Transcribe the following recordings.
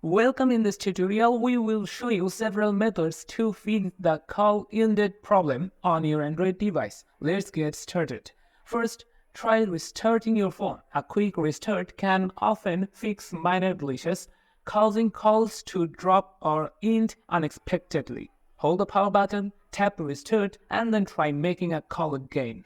Welcome. In this tutorial, we will show you several methods to fix the call ended problem on your Android device. Let's get started. First, try restarting your phone. A quick restart can often fix minor glitches, causing calls to drop or end unexpectedly. Hold the power button, tap restart, and then try making a call again.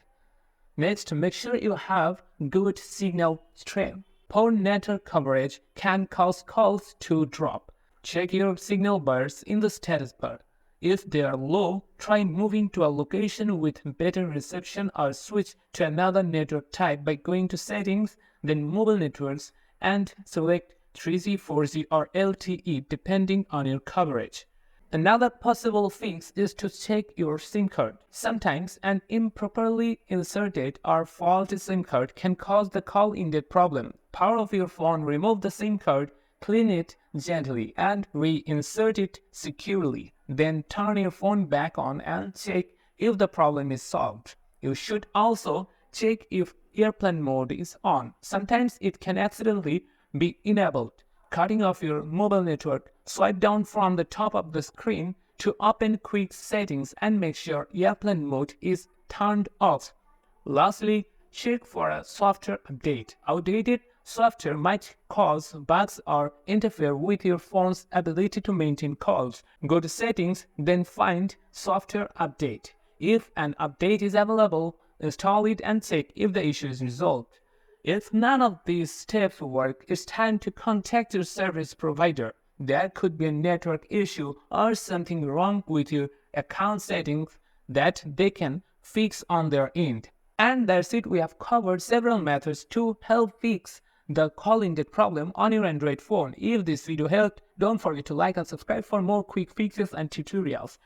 Next, make sure you have good signal strength. Poor network coverage can cause calls to drop. Check your signal bars in the status bar. If they are low, try moving to a location with better reception or switch to another network type by going to Settings, then Mobile Networks, and select 3G, 4G, or LTE depending on your coverage. Another possible fix is to check your SIM card. Sometimes an improperly inserted or faulty SIM card can cause the call ended problem. Power off your phone, remove the SIM card, clean it gently, and reinsert it securely. Then turn your phone back on and check if the problem is solved. You should also check if airplane mode is on. Sometimes it can accidentally be enabled. Cutting off your mobile network, swipe down from the top of the screen to open quick settings and make sure airplane mode is turned off. Lastly, check for a software update. Outdated software might cause bugs or interfere with your phone's ability to maintain calls. Go to Settings, then find Software Update. If an update is available, install it and check if the issue is resolved. If none of these steps work, it's time to contact your service provider. There could be a network issue or something wrong with your account settings that they can fix on their end. And that's it. We have covered several methods to help fix the call ended problem on your Android phone. If this video helped, don't forget to like and subscribe for more quick fixes and tutorials.